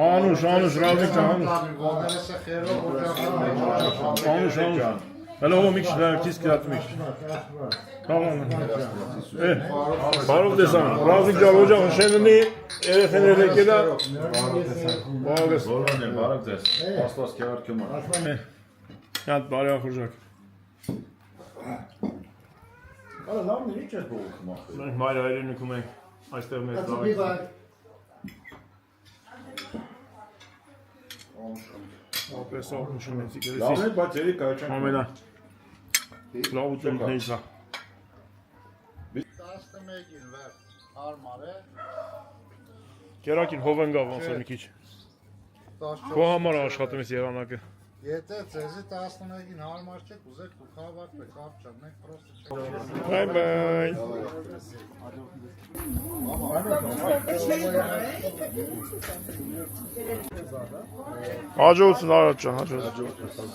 Անուշ, Ռազիկ ջան, Անուշ, Հələ o մի քիչ լավից կրատմի։ Tamam. Բարով տեսան, Ռազիկ ջան, օջախ շեննի, երեխաները եկելա։ Բարով դես։ Աստված քեզ կմա։ Հատ բարի խոժակ։ Արա լավն է, ինչ է բողոքում ախր։ Մենք մայր այրին նկում ենք այստեղ մեր լավը։ Ապես օգնություն ենք եկել։ Լավն է, բայց երեք այչան։ Ամենա։ Լավ ուտելիքներից է։ 11-ին վեր հարմար է։ Կերակին հով են գավ ոնց է մի քիչ։ Քո համար աշխատում ես եղանակը։ Եթե ձեզի 11-ին հարմար չեք, ուզեք դուք հավաքվեք, ապ ջան, մենք պրոստը չենք։ Բայ բայ։ Հաջողություն Արադ ջան, հաջողություն։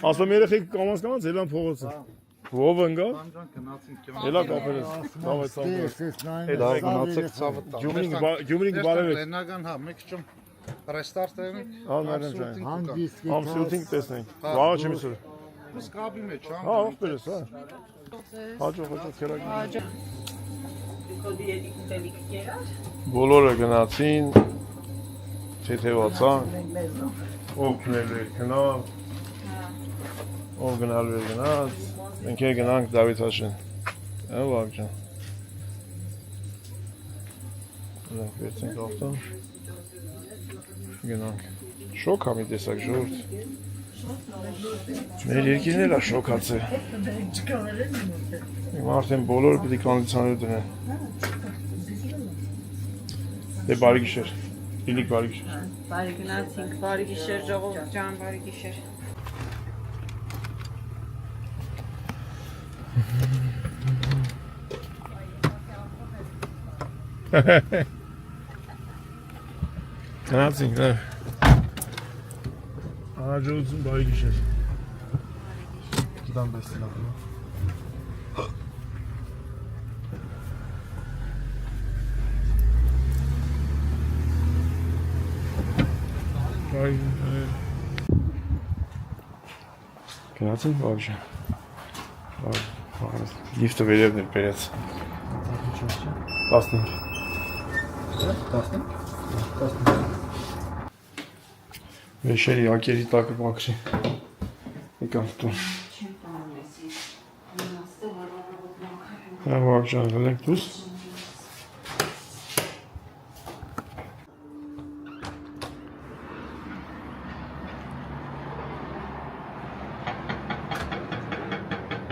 Ասում երեխեք կամաց ելան փողոցը։ Ով ընկա։ Ելա կապերես։ Ցավ է ցավ։ Դա գնացեք ցավը տա։ Գյումրինգ բարև։ Լենական հա, մեկ ճում ռեստարտ ենք։ Անարեն ջան։ Ամսյութինգ տեսնենք։ Վաղը չեմ իսուր։ Սկաբի մեջ, հա։ Հա, ողբերես, հա։ Հաջող քերակին։ Բոլորը գնացին, թեթևացան, ով քնել էր գնալ, ով գնալու էր գնաց, մենք էլ գնանք Դավիթ Հաշեն, վաղ ջան։ Գնանք վերցենք ավտոն, գնանք, շոք հա մի տեսակ ժորդ, մեր երկիրն էլ է շոքած է, արդեն բոլորը պիտի կոնդիցիոներ դնեն, դե բարի գիշեր, իլիկ բարի գիշեր։ Բարի գնացինք, բարի գիշեր, ժողովուրդ ջան, բարի գիշեր։ Գնացինք, լավ։ Հաջողություն, բարի գիշեր։ Գիտան բեսին ապրում։ Գնացինք, բարի ջան։ Լիֆտը վերևն էր բերեց։ 15։ Վերշերի ակերի տակը մաքրի։ Եկանք տուն։ Հա, վաղ ջան, գլենք դուս։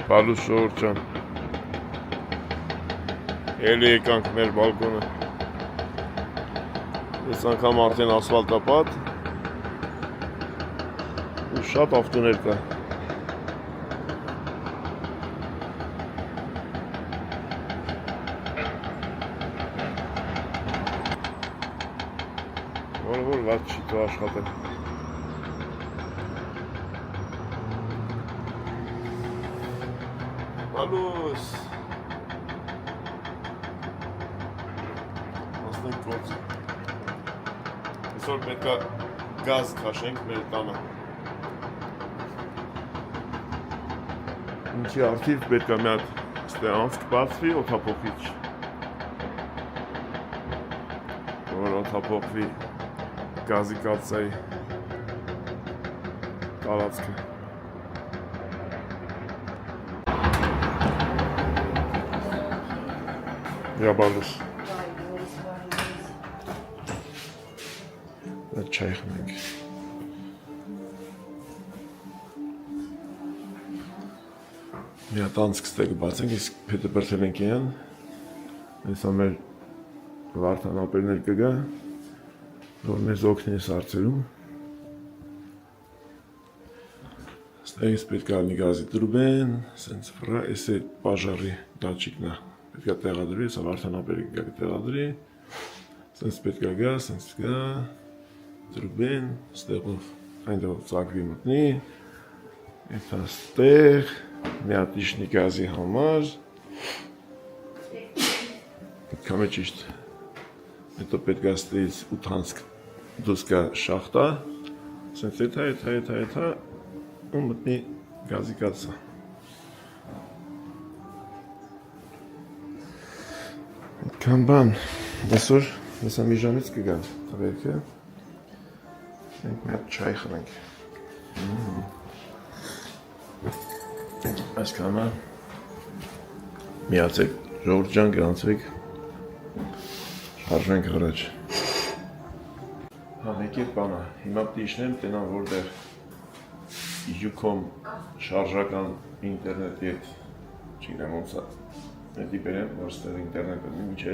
Բալուս շորդ ջան։ Էլի եկանք մեր բալկոնը։ Ես անգամ արդեն ասվալտապատ ու շատ ավտոներ կա։ Որ վատ չի թող աշխատել։ Բալուս։ Ասնենք գործ։ Այսօր պետք է գազ քաշենք մեր տանը։ Ինչի արդիվ պետք է մի հատ ստե անցք բացվի օդափոխիչ։ Որ օդափոխվի գազի կաթսայի տարածքը։ Յաբալուս։ Չայ խմենք։ Մի հատ անցք ստեգը բացենք, իսկ հետը բրթել ենք են, այս ամեր վարդանապերներ կգա, որ մեզ օգնի ես արցերում։ Ստեգից պետք է ալնի գազի տրուբեն, սենց վրա, ես է պաժարի դաչիկնա, պետք է տեղադրի, ես վարդանապերի կգա տեղադրի, սենց պետք է գա, սենց գա, տրուբեն, ստեղով այնտեղ ծագվի մտնի, Եթե ստեղ մի հատ իշնի գազի համար պետք է ճիշտ հետո պետք է ստից 8 դուս կա շախտա սենց եթա ու մտնի գազի կացա այդքան բան այսօր հեսա մի ժամից կգան տղերքը մենք մի հատ չայ խնենք այսքանը միացեք ժողովուրդ ջան գրանցեք շարժենք առաջ հա մեկ էլ բանը հիմա պիտի իջնեմ տենամ որտեղ իջուքոմ շարժական ինտերնետի հետ չգիտեմ ոնց է հետի բերեմ որ ստեղ ինտերնետը մինչև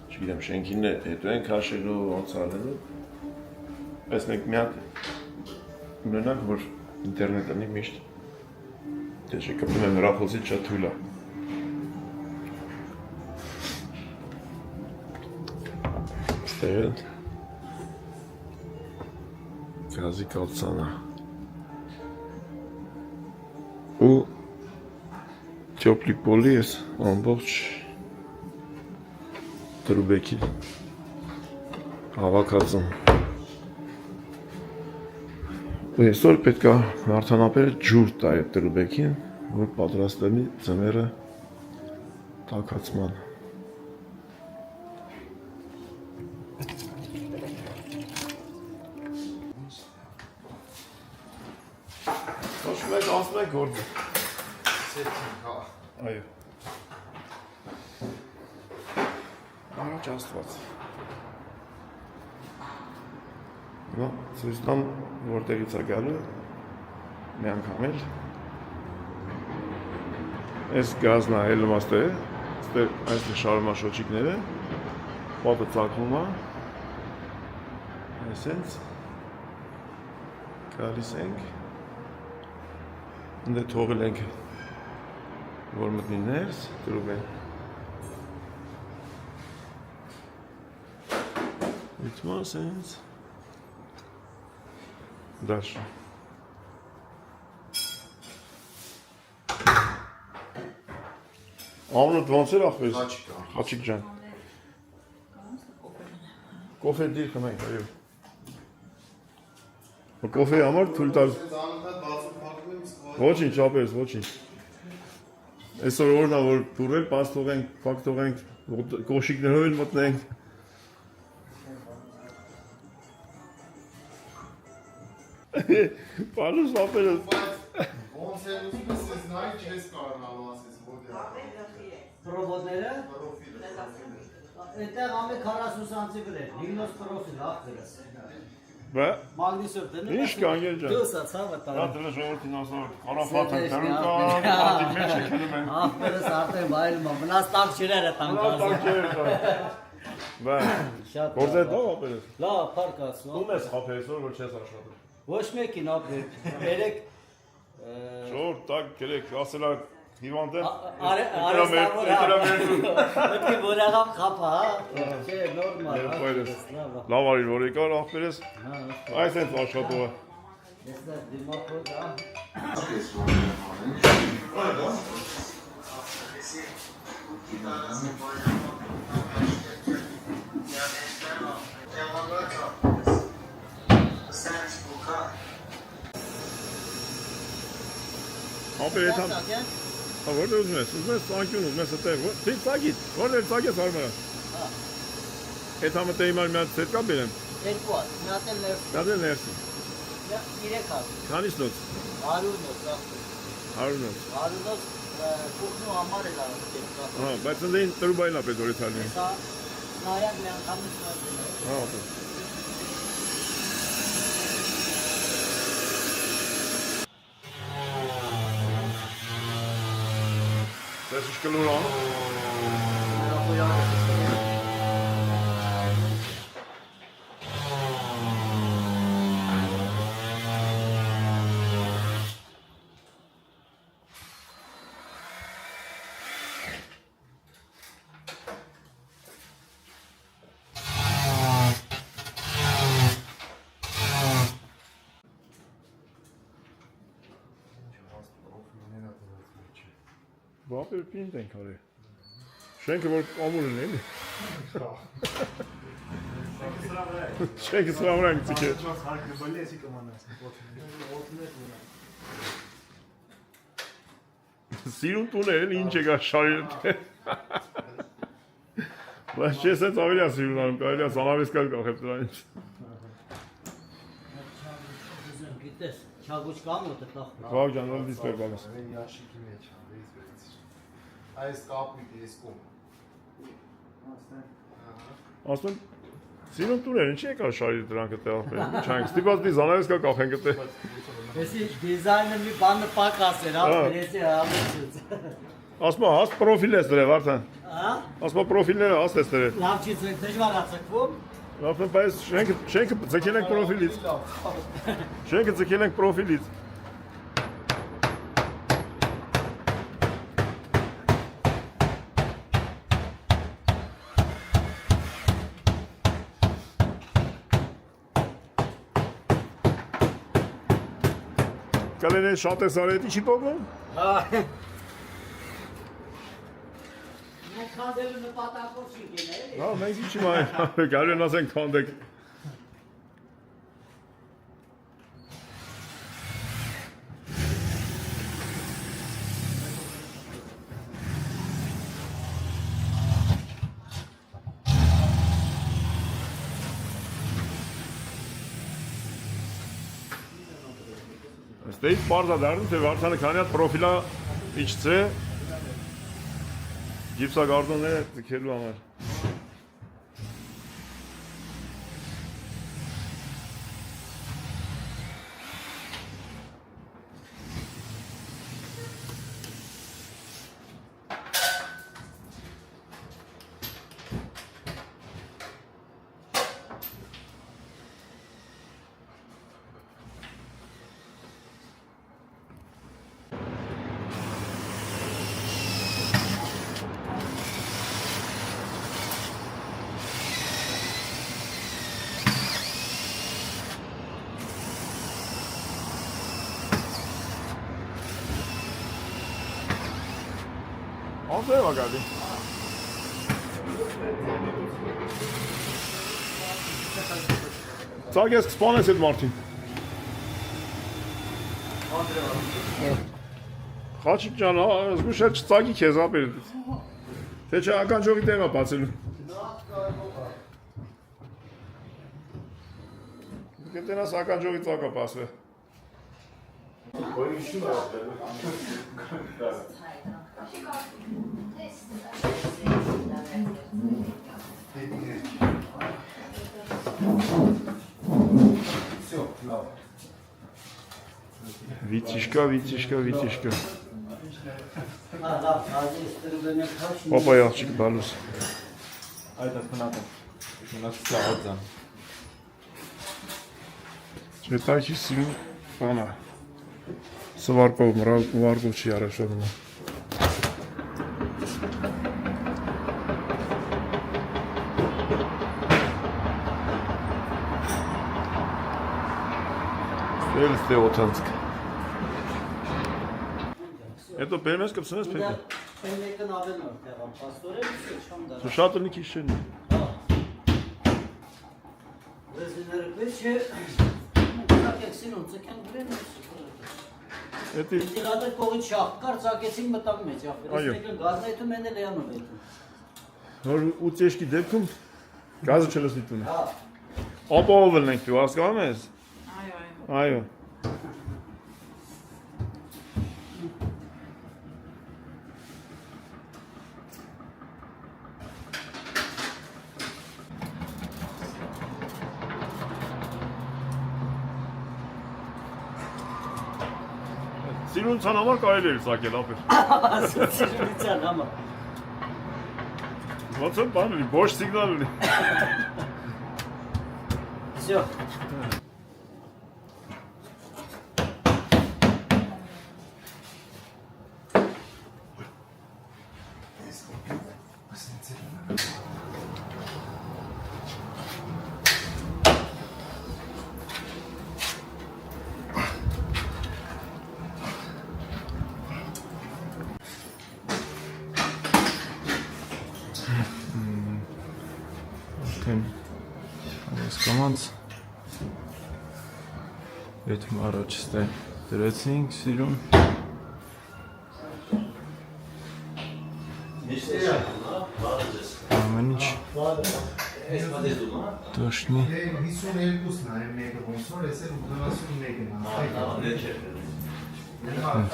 չգիտեմ շենքին հետո ենք հաշելու ոնց արելու պես մենք մի հատ ունենանք որ ինտերնետը միշտ Դե չկպում եմ հրախոսից շատ թույլ է ստեղ գազի կալցանա ու թյոպլիկ պոլի ես ամբողջ տրուբեկի հավաքածում ու այսօր պետք է մարդանապերը ջուր տա այդ տրուբեկին, որ պատրաստելի ձմերը տաքացման։ Ոչմ եք ասում եք գործը։ Այո։ Առաջ աստված։ Նա ցույց տամ որտեղից է գալու մի անգամ էլ այս գազն է հելում աստեղ այստեղ այստեղ շարում է շոչիկները պատը ծակվում է այսենց գալիս ենք ընդ թողել ենք որ մտնի ներս տրուբեն իտմա ասենց Дальше. Ամնուտ ոնց էր ախպես? Խաչիկ ջան։ Կոֆե դիր խմենք, այո։ Կոֆեի համար թույլ տալ։ Ոչինչ, ապես, ոչինչ։ Այսօր օրն է որ դուրել, պաս թողենք, փակ թողենք, կոշիկներով էլ մտնենք։ Պարուս ապերս Ոնց է ուզում ես նայ չես կարողանալու ասես ոդի Պրովոդները Այդտեղ ամե 40 սանտիմետր է, Lignos profil ախտերս Բա Մագնիսոր դնում Ինչ կանգել ջան Դուսա ցավը տա Դա դրա ժողովրդին ասող կարապատ են դրում կան արտի մեջ է քնում են Ախտերս արդեն բայլում է, մնաց տակ չրերը տան կազը Բա Գործը դա ապերս Լավ, փառք ասու Ում ես խափես որ չես աշխատում Ոչ մեկին ապրել, երեք Շոր տակ գրեք, ասելա հիվանդ եմ Մտքի որաղավ խապա, չէ, նորմալ Լավ արիր որ եկար ախպերես այս ենք աշխատողը Ես դա դիմապոտ դա Ապեր եթամ Որտեղ ուզում ես ծանկյուն ուզում ես այդտեղ Դից ծագիտ, որտեղ ծագես արմարա Էդ համը տեի մար մի հատ սետ կա բերեմ Երկու հատ, մի հատ էլ ներսի Դա դե ներսի Երեք հատ Քանից նոց 100 նոց 100 նոց 100 նոց կուխնու համար էլ արած Հա, բայց ընդեին տրուբային ապետ որից հալին Սա նայակ մի անգամից նոց Հա, ապետ Դες ինչ կլուր անում Բապեր պինդ ենք արի։ Շենքը որ ամուր են էլի։ Շենքը սրա վրա ենք ծիքել։ Սիրուն տուն է, ինչ եկա շարի։ Բայց չես էց ավելի է սիրուն անում, կարելի է զանավեսկալ կախել դրանից։ Գիտես, չագուչ կամ ուտը տախ։ Վաղ ջան, ով դիսպեր բանս։ Ящики մեջ անվից վերից։ Այս կապույտը ես կոմ։ Ասում եմ, սիրուն տուն էր, ինչի եկա շարի դրանք այդտեղ ապրել։ Չանք, ստիպած մի զանավեսկա կախենք այդտեղ։ Էսի դիզայնը մի բանը պակաս էր, ապրեցի հավեցուց։ Ասում եմ, հաստ պրոֆիլ ես դրել, Վարդան։ Հա? Ասում եմ, պրոֆիլները հաստ ես դրել։ Լավ չի ցույց, դժվար է ցկվում։ Լավ, բայց շենքը ձգել ենք պրոֆիլից։ Շենքը ձգել ենք պրոֆիլից։ Կալեն է շատ ես արետի չի պողում։ Հա։ Մենք քանդելու նպատակով չի գնել, էլի։ Հա, մենք ինչի մայր, գալու են ասենք քանդեք։ Ստեյց պարզա դարդում, թե Վարդանը քանի հատ պրոֆիլա իջցե գիպսագարդոնները ձգելու համար։ Անձև է գալի։ Ծագ ես կսպանես էդ մարդին։ Խաչիկ ջան, զգուշ էլ չծագի քեզ ապեր։ Թե չէ ականջողի տեղ է բացելու։ Կտենաս ականջողի ծագ է բացվել։ Վիցիշկա։ Պապա աղջիկ բալուս։ Այդ հնատը։ Մնաց ծաղածան։ Չետայքի սիրուն բանա։ Սվարկով, մրարկով չի արաշանում։ Ստե օթանցք։ Հետո բերմես կպսնես պեկը։ Մեկն ավելի նոր տեղամ, պաստորեն չեմ դարա։ Շատ ըլնի քիչ չեն։ Ռեզիները քիչ է։ Ցակեք սինուն, ցակեն գրեն։ Էդի Դիլադը կողի չախ կար, ցակեցին մտան մեջ, Այո։ ապրես մեկն գազնայթում են էլ յանով է։ նոր 8 եշկի դեպքում գազը չլսի տունը։ Հա։ Ապահով ենք դու հասկանում ես։ Այո։ Այո։ Սիրունցան համար կարելի էր սակել ապեր։ Սիրունիցան համար։ Ոնց է բան ունի, ոչ սիգնալ ունի։ Всё։ Կամանց Եթում առաջ ստեղ դրեցինք սիրուն Ամեն ինչ Դոշնի 52-ն է մեկը ոնց որ էս 81-ն է։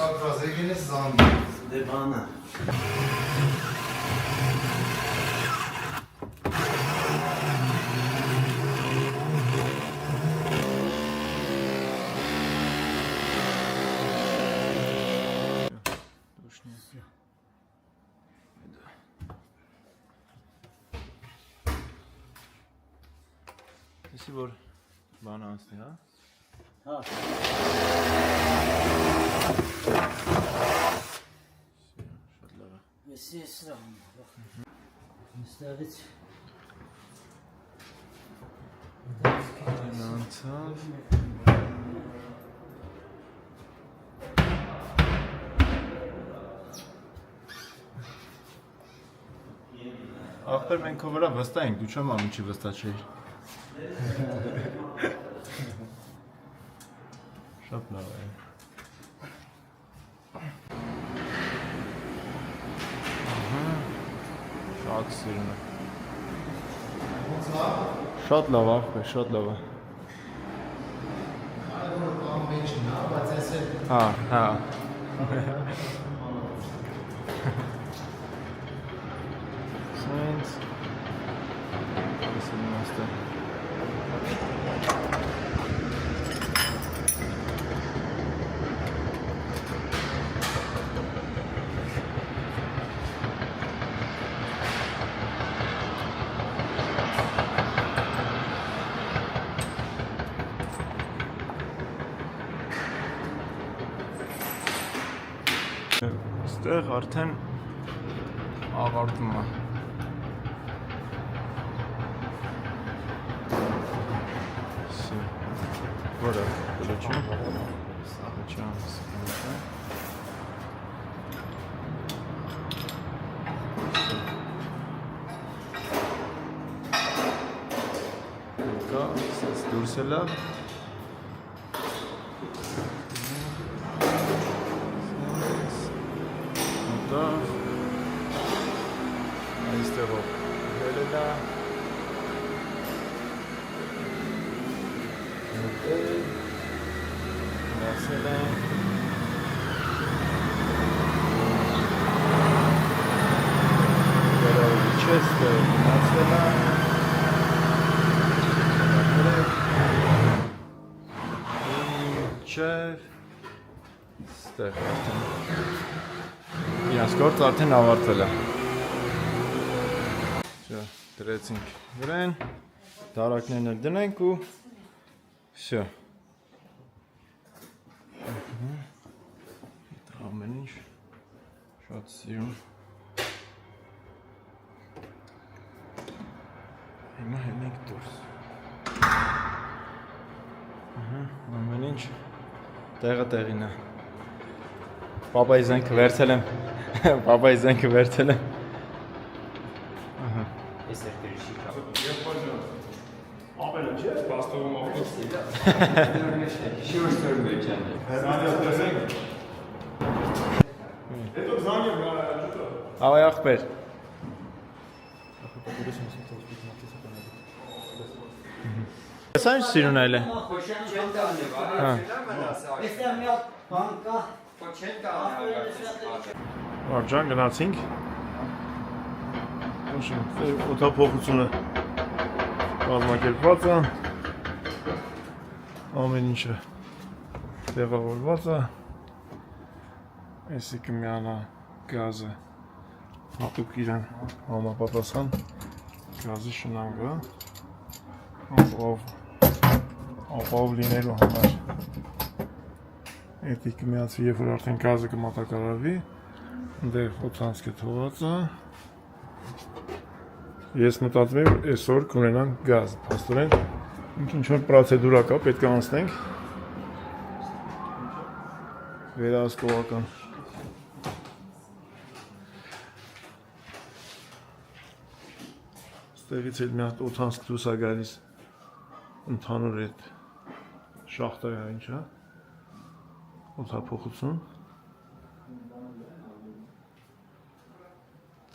Ակրազեգին է զանգ։ Դե բանը։ Եսի որ բան անցնի, հա? Հա։ Շատ լավ է։ Եսի սրամ։ Ստեղից։ Անցավ։ Ախպեր մենք քո վրա վստահ ենք, դու չեմ անում չի վստահ չէիր։ Շատ լավ է։ Շատ սիրուն է։ Շատ լավ ախպեր, շատ լավ է։ Հա, հա։ Սենց։ Այսինքն աստեղ։ Ստեղ արդեն աղարտում է։ Որը, կլոչում։ Կլոչում, սկանչում։ Կա, սենց դուրս է լավ։ Այստեղով հելել է Նասել է Վերավի չեստը նասել է Չև Ստեղ արդեն Իրանց գործ արդեն ավարտվել է Դրեցինք վրեն, դարակներն էլ դնենք ու Всё Ամեն ինչ Շատ սիրուն Հիմա հենենք դուրս Ամեն ինչ Տեղը տեղին է Պապայի զենքը վերցել եմ Պապայի զենքը վերցել եմ Ավայ ախպեր Ես այն սիրուն այլ է Եստեղ մի հատ բան կա Վարջան գնացինք Օդափոխությունը կազմակերպված է Ամեն ինչը տեղավորված է Այսինքն միանա գազը հատուկ իրան համապատասխան գազի շնանգը ապահով լինելու համար Էդիկը միացվի, երբ որ արդեն գազը կմատակարարվի Ընդեղ հոծանցքը թողած է Ես մտածում եմ, որ այսօր կունենանք գազ Փաստորեն ինչ-որ պրոցեդուրա կա, պետք է անցնենք Վերահսկողական Ստեղից էլ մի հատ օդանցք դուրս է գալիս ընդհանուր այդ շախտայի ինչ է, օդափոխություն։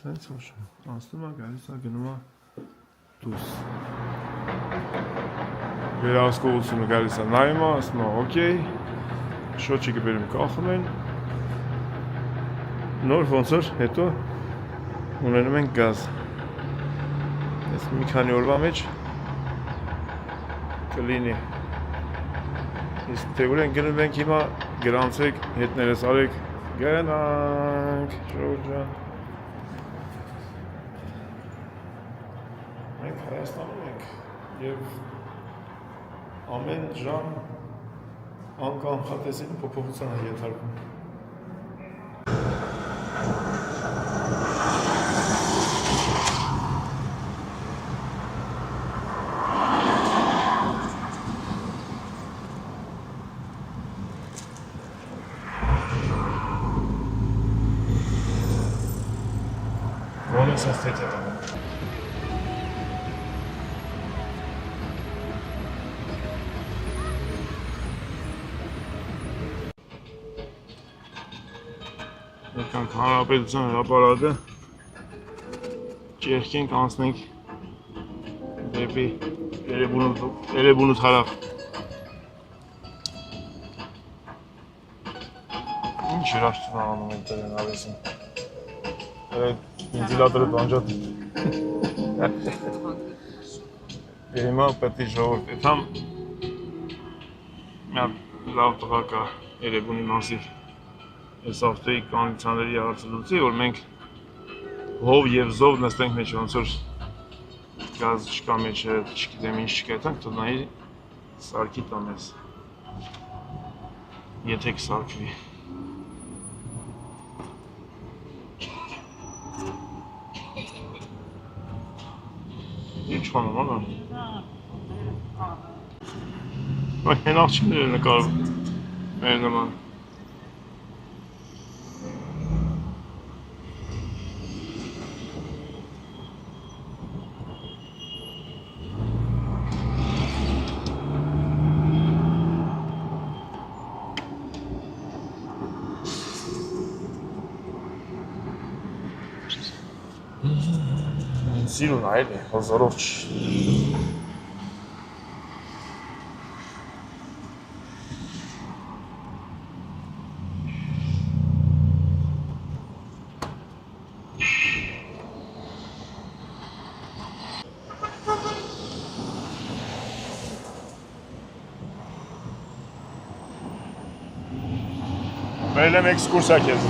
Տենց ոչ, անցնում է, գալիս է, գնում է դուրս։ Վերահսկողությունը գալիս է, նայում է, ասում է, օքեյ, շոչիկը բերում կախում են, նոր ոնց որ հետո ունենում ենք գազ։ Այս մի քանի օրվա մեջ կլինի։ Իսկ թե ուր ենք գնում ենք հիմա, գրանցեք, հետներս արեք, գնանք, ժողովուրդ ջան։ Մենք Հայաստանում ենք և ամեն ժամ անկախատեսին փոփոխության է ենթարկվում։ Ոնց է ստեյթը։ Եկանք Հանրապետության հրապարակը, ճեղքենք անցնենք դեպի Երևանուց հարավ։ Ինչ հրաշքն անում ենք դրան ավեսին։ Վենտիլատորը տանջատ։ Հիմա պետք է ժողովուրդ, այդամ մի հատ լավ տղա կա Երևանի մասիվ այս ավտոյի կոնդիցիոների հարցը լուծի, որ մենք հով և զով նստենք մեջ, ոնց որ գազ չկա մեջը, չգիտեմ ինչ չկա, այդանք տնայի սարքի տան ես, եթե կսարքվի։ Ինչ խանում ան։ Հեն աղջիկներ են նկարում, մեր նման։ Սիրուն այլ է, հազարով չի։ Բերել եմ էքսկուրսիա քեզ։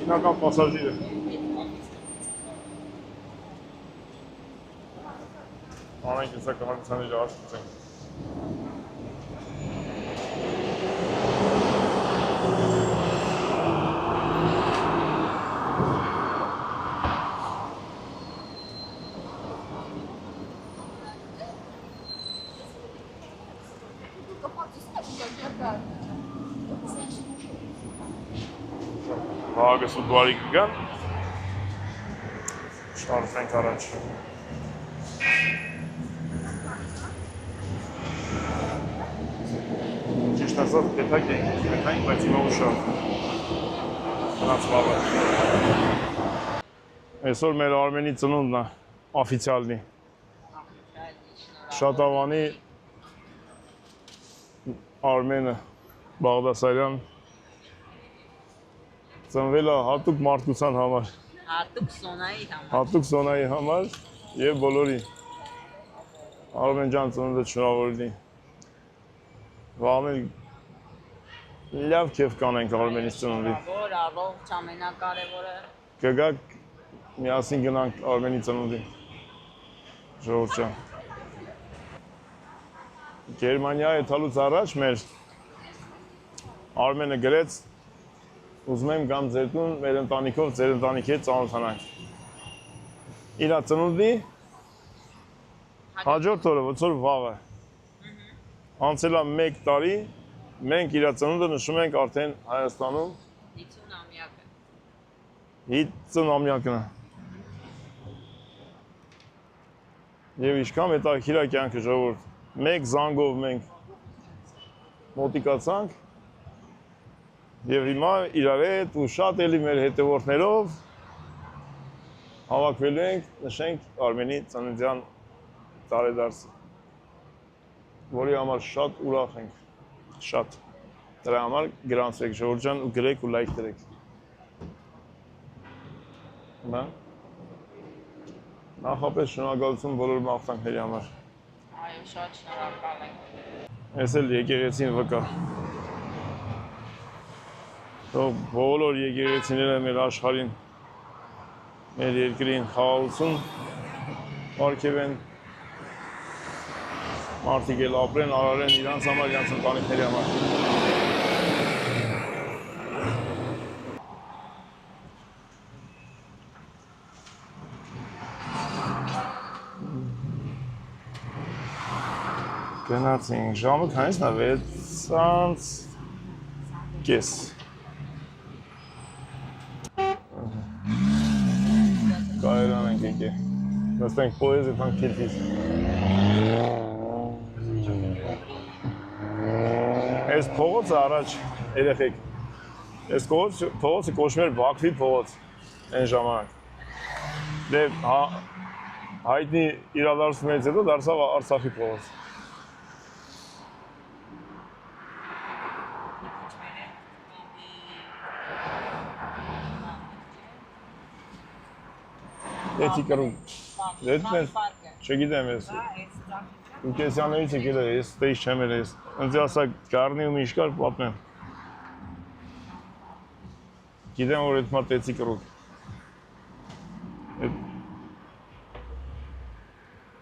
Քինական պասաժիր է։ Անենք եսա կհանդիսաների աշխուծենք։ Վաղը սուդվարի կգան, շարվենք առաջ։ Ճիշտ ասած պետակ ենք, բայց հիմա ուշավ։ Նրանց վաղը։ Այսօր մեր Արմենի ծնունդն է, օֆիցիալնի։ Շատավանի Արմենը Բաղդասարյան ծնվել է հատուկ մարդկության համար։ Հատուկ Սոնայի համար և բոլորի։ Արմեն ջան ծնունդը շնորհավորելի։ Վաղն լավ քեֆ կանենք Արմենից ծնունդի։ Առողջ ամենակարևորը։ Կգաք միասին գնանք Արմենի ծնունդի։ Ժողովուրդ ջան։ Գերմանիա եթալուց առաջ մեր Արմենը գրեց ուզում եմ գամ ձեր տուն, մեր ընտանիքով, ձեր ընտանիքի հետ ծանոթանանք։ Իրա ծնունդի հաջորդ օրը, ոնց որ վաղը։ Անցել է 1 տարի, մենք իրա ծնունդը նշում ենք արդեն Հայաստանում 50 ամյակն է։ Եվ ինչքան հետաքրքիր է կյանքը ժողովուրդ։ Մեկ զանգով մենք մոտիկացանք եւ հիմա իրար հետ ու շատ էլի մեր հետևորդներով հավաքվելու ենք նշենք Արմենի ծննդյան տարեդարձը, որի համար շատ ուրախ ենք, շատ։ Դրա համար գրանցրեք ժողովուրդ ջան ու գրեք ու լայք դրեք։ Բա նախապես շնորհակալություն բոլոր մաղթանքների համար։ Այո, շատ շնորհակալ ենք։ Ես էլ եկեղեցին վկա։ Թող բոլոր եկեղեցիները մեր աշխարհին, մեր երկրին խաղաղություն պարգևեն, մարդիկ էլ ապրեն, արարեն իրանց համար, իրանց ընտանիքների համար։ Գնացինք, ժամը քանիսն է, 6:30։ Կայրան ենք եկել, նստենք պոեզ և հանք քիլվից։ Այս փողոցը առաջ, երեխեք, այս փողոցը կոչվում էր Բաքվի փողոց այն ժամանակ։ Դե հայտնի իրադարձություններից հետո դարձավ Արցախի փողոց։ Էթի կրում, չգիտեմ ես, ուրկեսյաններից եկել է, ես տեիս չեմ էլ ես, ընձի ասա կարնի ու միշ կար պատմեմ։ Գիտեմ, որ էդ մար տեցի կրուկ։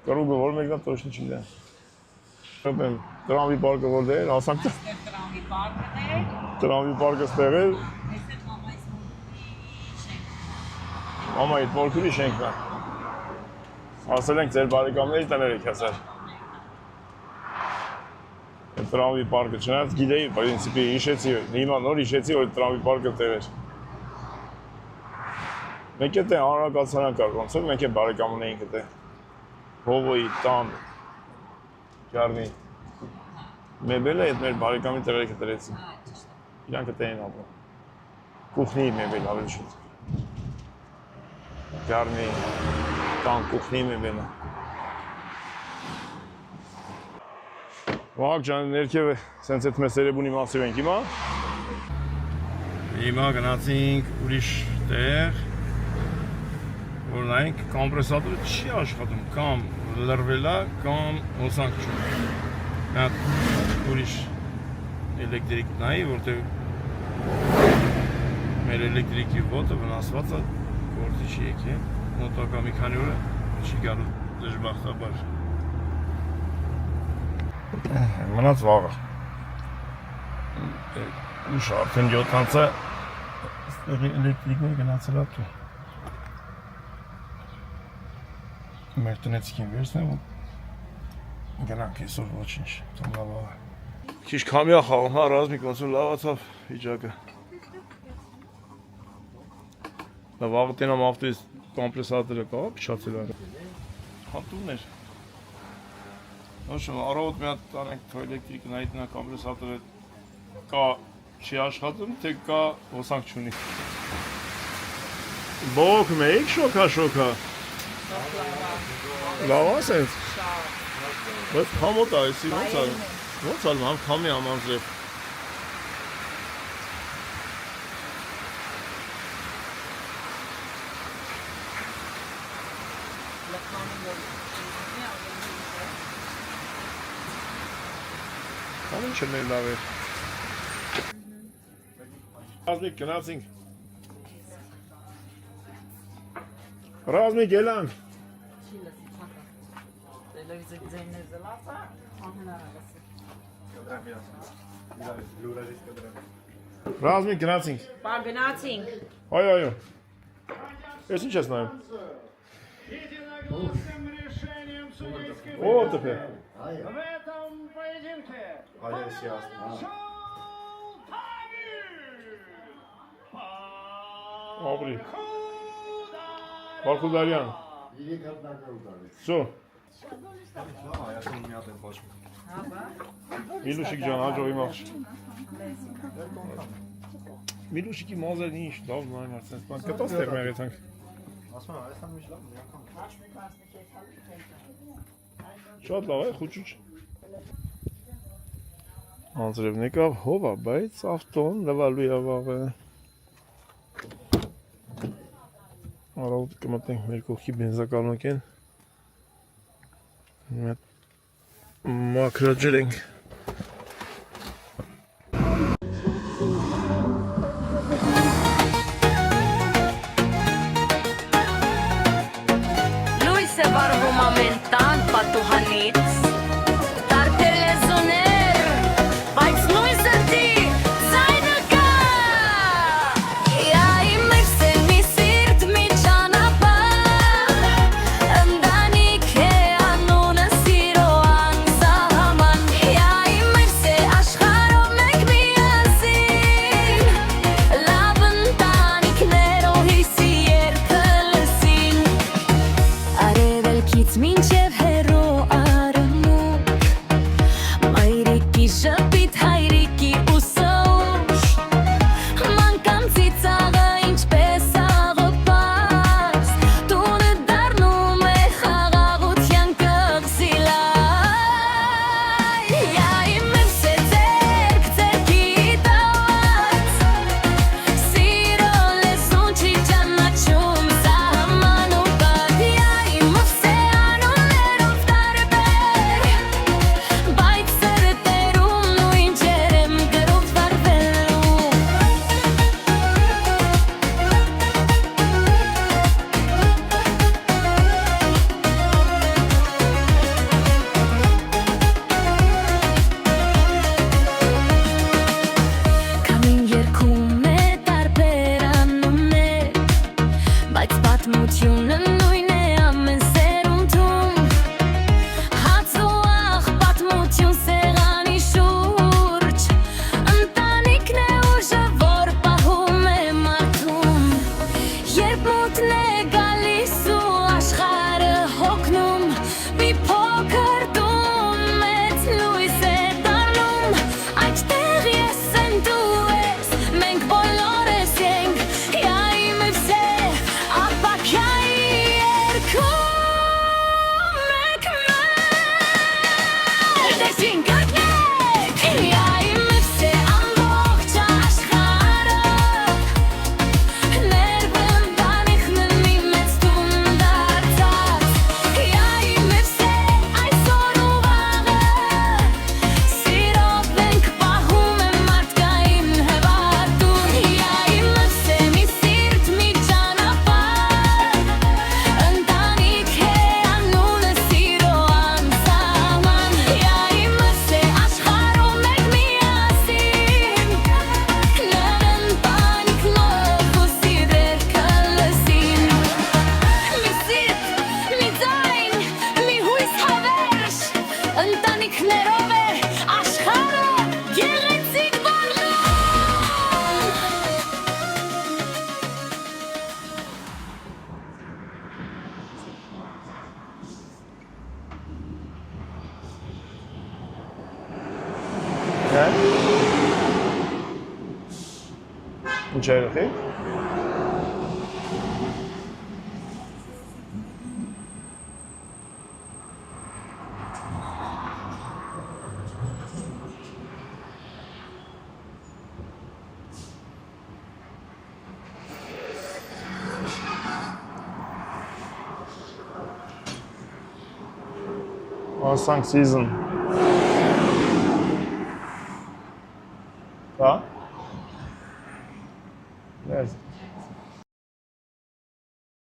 Կրուկը որ մեկնա տոշնի չինդեմ։ Շոպեմ, տրամվի պարկը որ դեր, ասանք տրամվի պարկը ստեղ էր, Մամայի մորքուրի շենքն է։ Ասել ենք ձեր բարեկամների տներ եք հասար։ Տրամվի պարկը չնայած գիտեի, պրինցիպի հիշեցի, հիմա նոր հիշեցի, որ տրամվի պարկը տեղ էր։ Մենք էտ է հանրակացարան կար, ոնց որ մենք է բարեկամ ունեինք էտ է։ Հովոյի, տան, գարնի։ Մեբելը էտ մեր բարեկամի տերերը կտրեցին։ Իրանք էտ էին ապրում։ Կուխնի մեբել ավելի շուտ։ Գարնի, տան կուխնի մեբելը։ Վաղ ջան, ներքև է, սենց էտ մեզ սերեբունի մասիվ ենք հիմա։ Հիմա գնացինք ուրիշ տեղ, որ նայինք կոմպրեսատորը չի աշխատում, կամ լրվել է, կամ հոսանք չունի։ Նա ուրիշ էլեկտրիկ նայի, որտեղ մեր էլեկտրիկի ոտը վնասված է, գործի չի եկել, նոտակա մի քանի օրը չի գալու դժբախտաբար։ Մնաց վաղը։ Ուշ արդեն 7-ից է, ստեղի էլեկտրիկներ գնացել է դու։ Մեր տնեցիկին վերցնեմ ու գնանք այսօր ոչինչ, թող լավ է։ Քիչ քամի է խաղում, հա, Ռազմիկ ոնց որ լավացավ վիճակը։ Վաղը տենամ ավտոյից կոմպրեսատորը կա, փչացել է։ Հատումն էր։ Նոշում, առավոտ մի հատ տանենք թո էլեկտրիկը նայիտ նա կոմպրեսատորը կա չի աշխատում, թե կա հոսանք չունի։ Բոք մեիք շոքա։ Լավ ասենց։ Բայց համոտ է, այսի ոնց ալում, համ քամի ամանձրև։ Ամեն չէ մեր լավ էր։ Ռազմիկ գնացինք։ Ռազմիկ ելանք։ Ռազմիկ գնացինք։ Բա գնացինք։ Այո։ Ես ինչ ես նայում։ О, тепер. В этом поединке Ապրի։ Վարխուդարյան։ Все։ Միլուշիկ ջան, հաջողի մաղջ։ Միլուշիկի մազերն ինչ լավ նայում արցենց բան կտաս տեղ մեղեցանք։ Շատ լավ է, խուճուճ։ Անձրևն եկավ հովա, բայց ավտոն լվալու է վաղը։ Առավոտ կմտնենք մեր կողքի բենզակալոնք են։ Մաքրաջր ենք։ Լույս է վառվում ամեն տան պատուհանից Տարբեր լեզուներ, բայց նույն սրտի ձայնը կա Իմ մեջ է մի սիրտ, մի ճանապարհ Ընտանիք է անունը սիրո անսահման Իմ մեջ է աշխարհով մենք միասին Լավ ընտանիքներով հիսի երբը լսին Արևելքից մինչև հեռու արևմուտք Մայրիկի շփիթ հայրիկի ուսոուշ Մանկան ծիծաղը ինչպես աղոպաս Տունը դառնում է խաղաղության կղզիլայ Իմ մյուս է ձերք ձերքի տված Սիրո լեզուն չի ճանաչում սահման ու պատ Իմ մյուս է անուններով տարբեր Բայց սրտերում նույն ջերմ գրով վարվելու Քամին երգում է տարբեր անուններ Բայց պատմությունը նույն է ամեն սերունդում Հաց ու աղ պատմություն սեղանի շուրջ Ընտանիքն է ուժը, որ պահում է մարդում Երբ մութն է գալիս ու աշխարհը հոգնում Մի փոքր տուն մեծ լույս է դառնում Այդտեղ ես են դու ես, մենք բոլորս ենք Իմ մյուս է ապակյայի երգում Մեկ Դեսին գտնեք Իմ մյուս է ամբողջ աշխարհը Ներվ ընտանիքն մի մեծ տուն դարձած Իմ մյուս է այսօր ու վաղը Սիրով ենք պահում եմ մարդկային հևատուն Իմ մյուս է մի սիրտ, մի ճանապարհ Ընտանիք է անունը սիրո անսահման Իմ մյուս է աշխարհով մենք միասին Նոր ընտանիքով ու սիրեր կլսին Մի սիրտ, մի ձայն, մի հույս հավերժ Ընտանիքներով է աշխարհը գեղեցիկ բանալու Ինչ է երեխի։ Ասանք season։ Հա։ Yes.